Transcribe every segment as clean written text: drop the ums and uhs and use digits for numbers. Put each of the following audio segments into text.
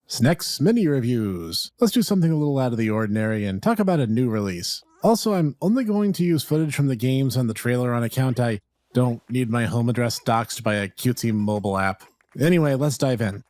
Snek's mini reviews. Let's do something a little out of the ordinary and talk about a new release. Also, I'm only going to use footage from the games on the trailer on account I don't need my home address doxed by a cutesy mobile app. Anyway, let's dive in.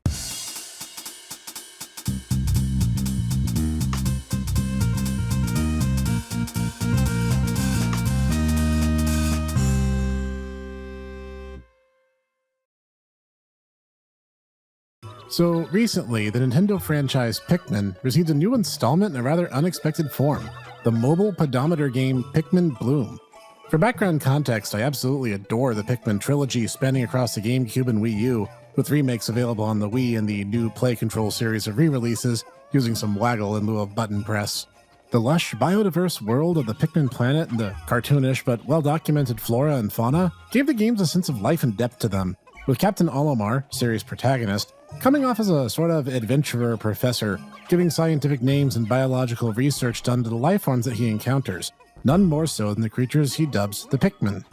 So recently, the Nintendo franchise Pikmin received a new installment in a rather unexpected form, the mobile pedometer game Pikmin Bloom. For background context, I absolutely adore the Pikmin trilogy spanning across the GameCube and Wii U, with remakes available on the Wii and the new Play Control series of re-releases using some waggle in lieu of button press. The lush, biodiverse world of the Pikmin planet and the cartoonish but well-documented flora and fauna gave the games a sense of life and depth to them, with Captain Olimar, series protagonist, coming off as a sort of adventurer professor, giving scientific names and biological research done to the life forms that he encounters, none more so than the creatures he dubs the Pikmin.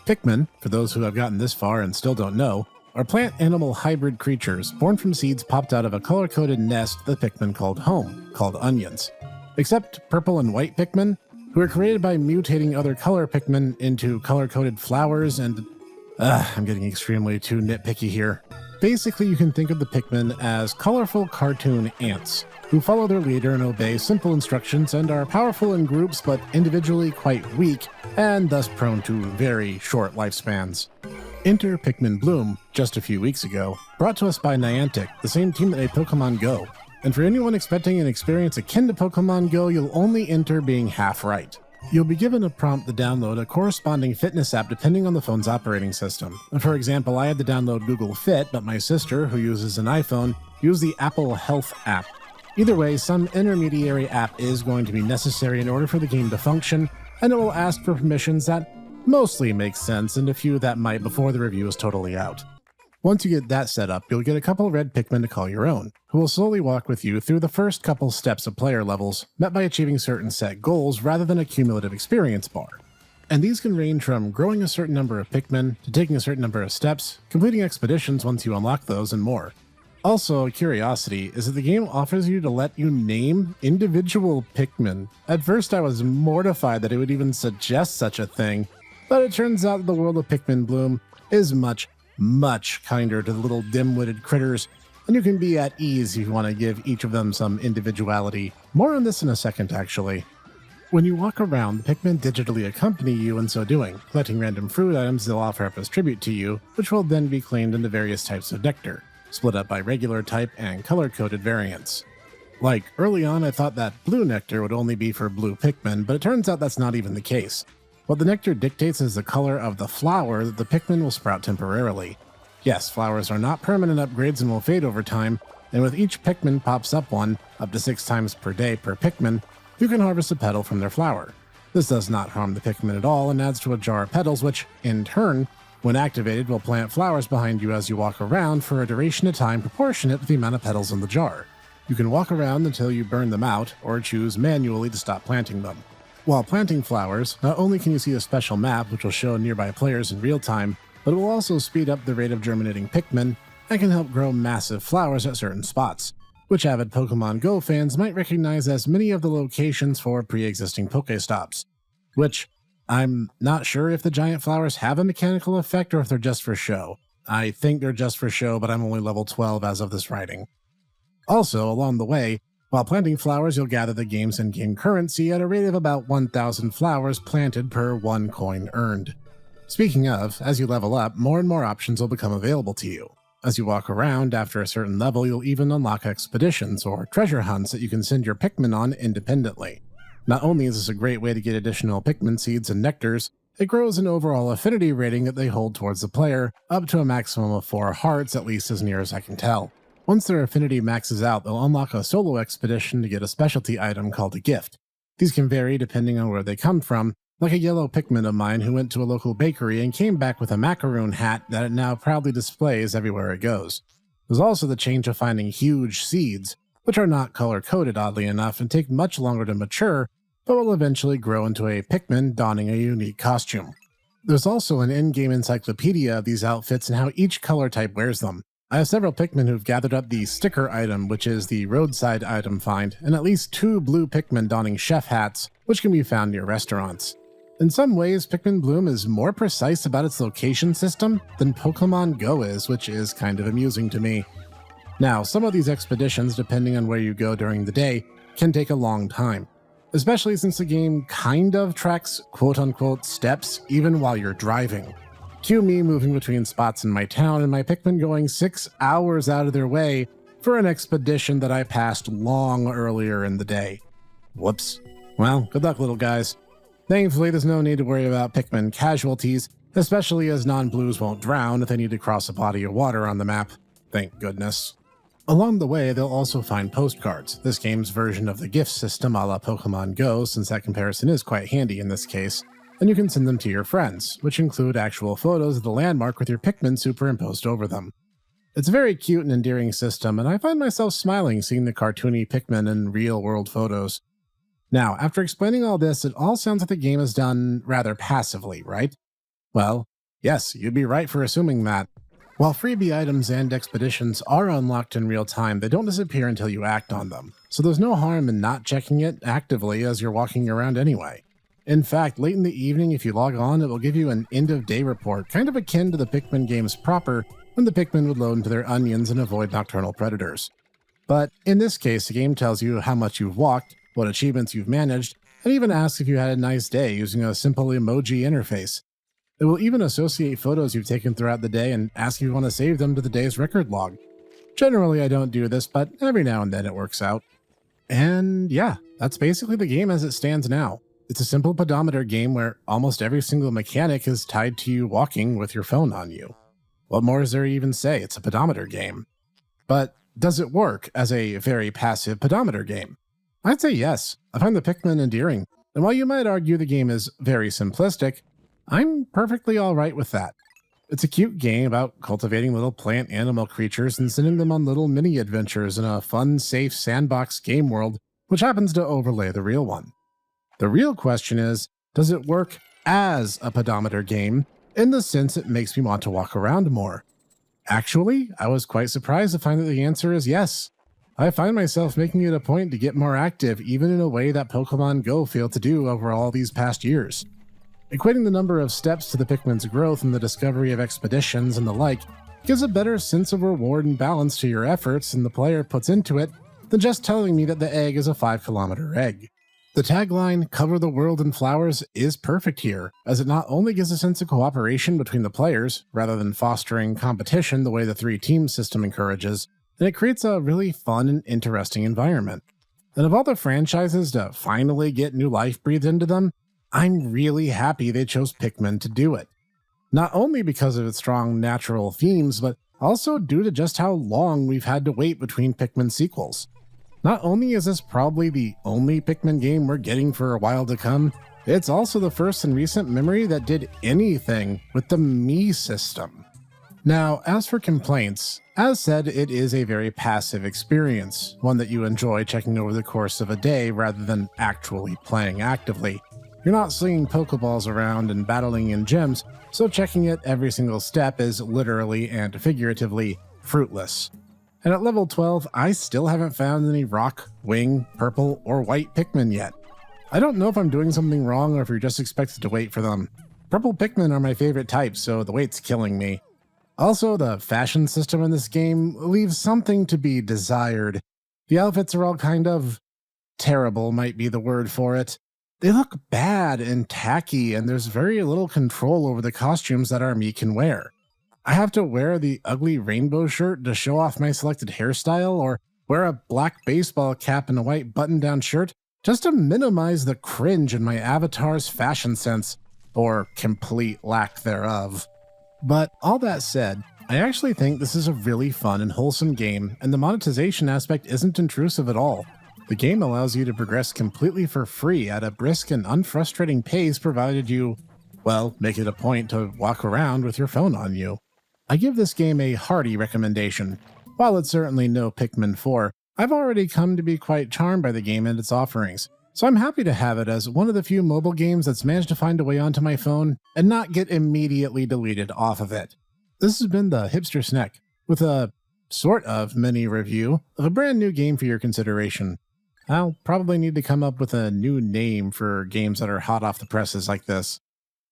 Pikmin, for those who have gotten this far and still don't know, are plant-animal hybrid creatures born from seeds popped out of a color-coded nest the Pikmin called home, called onions. Except purple and white Pikmin, who are created by mutating other color Pikmin into color-coded flowers and... I'm getting extremely too nitpicky here. Basically, you can think of the Pikmin as colorful cartoon ants, who follow their leader and obey simple instructions and are powerful in groups but individually quite weak and thus prone to very short lifespans. Enter Pikmin Bloom, just a few weeks ago, brought to us by Niantic, the same team that made Pokemon Go. And for anyone expecting an experience akin to Pokemon Go, you'll only enter being half right. You'll be given a prompt to download a corresponding fitness app depending on the phone's operating system. For example, I had to download Google Fit, but my sister, who uses an iPhone, used the Apple Health app. Either way, some intermediary app is going to be necessary in order for the game to function, and it will ask for permissions that mostly make sense and a few that might before the review is totally out. Once you get that set up, you'll get a couple red Pikmin to call your own, who will slowly walk with you through the first couple steps of player levels, met by achieving certain set goals rather than a cumulative experience bar. And these can range from growing a certain number of Pikmin, to taking a certain number of steps, completing expeditions once you unlock those, and more. Also, a curiosity is that the game offers you to let you name individual Pikmin. At first I was mortified that it would even suggest such a thing, but it turns out that the world of Pikmin Bloom is much kinder to the little dim-witted critters, and you can be at ease if you want to give each of them some individuality. More on this in a second, actually. When you walk around, the Pikmin digitally accompany you in so doing, collecting random fruit items they'll offer up as tribute to you, which will then be claimed into various types of nectar, split up by regular type and color-coded variants. Like, early on I thought that blue nectar would only be for blue Pikmin, but it turns out that's not even the case. What the nectar dictates is the color of the flower that the Pikmin will sprout temporarily. Yes, flowers are not permanent upgrades and will fade over time, and with each Pikmin pops up one, up to 6 times per day per Pikmin, you can harvest a petal from their flower. This does not harm the Pikmin at all and adds to a jar of petals which, in turn, when activated, will plant flowers behind you as you walk around for a duration of time proportionate to the amount of petals in the jar. You can walk around until you burn them out, or choose manually to stop planting them. While planting flowers, not only can you see a special map which will show nearby players in real time, but it will also speed up the rate of germinating Pikmin and can help grow massive flowers at certain spots, which avid Pokemon Go fans might recognize as many of the locations for pre-existing Pokestops. Which, I'm not sure if the giant flowers have a mechanical effect or if they're just for show. I think they're just for show, but I'm only level 12 as of this writing. Also, along the way, while planting flowers, you'll gather the game's in-game currency at a rate of about 1,000 flowers planted per 1 coin earned. Speaking of, as you level up, more and more options will become available to you. As you walk around, after a certain level, you'll even unlock expeditions or treasure hunts that you can send your Pikmin on independently. Not only is this a great way to get additional Pikmin seeds and nectars, it grows an overall affinity rating that they hold towards the player, up to a maximum of 4 hearts, at least as near as I can tell. Once their affinity maxes out, they'll unlock a solo expedition to get a specialty item called a gift. These can vary depending on where they come from, like a yellow Pikmin of mine who went to a local bakery and came back with a macaroon hat that it now proudly displays everywhere it goes. There's also the change of finding huge seeds, which are not color-coded oddly enough and take much longer to mature, but will eventually grow into a Pikmin donning a unique costume. There's also an in-game encyclopedia of these outfits and how each color type wears them, I have several Pikmin who've gathered up the sticker item, which is the roadside item find, and at least 2 blue Pikmin donning chef hats, which can be found near restaurants. In some ways, Pikmin Bloom is more precise about its location system than Pokemon Go is, which is kind of amusing to me. Now, some of these expeditions, depending on where you go during the day, can take a long time, especially since the game kind of tracks quote-unquote steps even while you're driving. Cue me moving between spots in my town and my Pikmin going 6 hours out of their way for an expedition that I passed long earlier in the day. Whoops. Well, good luck, little guys. Thankfully, there's no need to worry about Pikmin casualties, especially as non-blues won't drown if they need to cross a body of water on the map. Thank goodness. Along the way, they'll also find postcards, this game's version of the gift system a la Pokemon Go, since that comparison is quite handy in this case. And you can send them to your friends, which include actual photos of the landmark with your Pikmin superimposed over them. It's a very cute and endearing system, and I find myself smiling seeing the cartoony Pikmin in real-world photos. Now, after explaining all this, it all sounds like the game is done rather passively, right? Well, yes, you'd be right for assuming that. While freebie items and expeditions are unlocked in real time, they don't disappear until you act on them, so there's no harm in not checking it actively as you're walking around anyway. In fact, late in the evening, if you log on, it will give you an end-of-day report, kind of akin to the Pikmin games proper, when the Pikmin would load into their onions and avoid nocturnal predators. But in this case, the game tells you how much you've walked, what achievements you've managed, and even asks if you had a nice day using a simple emoji interface. It will even associate photos you've taken throughout the day and ask if you want to save them to the day's record log. Generally, I don't do this, but every now and then it works out. And yeah, that's basically the game as it stands now. It's a simple pedometer game where almost every single mechanic is tied to you walking with your phone on you. What more is there to even say? It's a pedometer game. But does it work as a very passive pedometer game? I'd say yes. I find the Pikmin endearing, and while you might argue the game is very simplistic, I'm perfectly alright with that. It's a cute game about cultivating little plant animal creatures and sending them on little mini-adventures in a fun, safe sandbox game world, which happens to overlay the real one. The real question is, does it work as a pedometer game, in the sense it makes me want to walk around more? Actually, I was quite surprised to find that the answer is yes. I find myself making it a point to get more active, even in a way that Pokemon Go failed to do over all these past years. Equating the number of steps to the Pikmin's growth and the discovery of expeditions and the like gives a better sense of reward and balance to your efforts and the player puts into it than just telling me that the egg is a 5-kilometer egg. The tagline, "Cover the world in flowers," is perfect here, as it not only gives a sense of cooperation between the players, rather than fostering competition the way the 3-team system encourages, and it creates a really fun and interesting environment. And of all the franchises to finally get new life breathed into them, I'm really happy they chose Pikmin to do it. Not only because of its strong natural themes, but also due to just how long we've had to wait between Pikmin sequels. Not only is this probably the only Pikmin game we're getting for a while to come, it's also the first in recent memory that did anything with the Me system. Now, as for complaints, as said, it is a very passive experience, one that you enjoy checking over the course of a day rather than actually playing actively. You're not slinging Pokeballs around and battling in gyms, so checking it every single step is literally and figuratively fruitless. And at level 12, I still haven't found any rock, wing, purple, or white Pikmin yet. I don't know if I'm doing something wrong or if you're just expected to wait for them. Purple Pikmin are my favorite type, so the wait's killing me. Also, the fashion system in this game leaves something to be desired. The outfits are all kind of terrible, might be the word for it. They look bad and tacky, and there's very little control over the costumes that our Me can wear. I have to wear the ugly rainbow shirt to show off my selected hairstyle, or wear a black baseball cap and a white button-down shirt just to minimize the cringe in my avatar's fashion sense, or complete lack thereof. But all that said, I actually think this is a really fun and wholesome game, and the monetization aspect isn't intrusive at all. The game allows you to progress completely for free at a brisk and unfrustrating pace provided you, well, make it a point to walk around with your phone on you. I give this game a hearty recommendation. While it's certainly no Pikmin 4, I've already come to be quite charmed by the game and its offerings, so I'm happy to have it as one of the few mobile games that's managed to find a way onto my phone and not get immediately deleted off of it. This has been the Hipster Snek, with a sort of mini review of a brand new game for your consideration. I'll probably need to come up with a new name for games that are hot off the presses like this.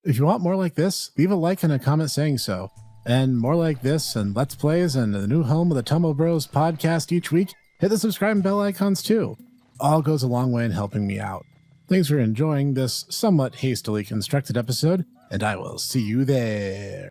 If you want more like this, leave a like and a comment saying so. And more like this and Let's Plays and the new home of the Tumble Bros podcast each week, hit the subscribe and bell icons too. All goes a long way in helping me out. Thanks for enjoying this somewhat hastily constructed episode, and I will see you there.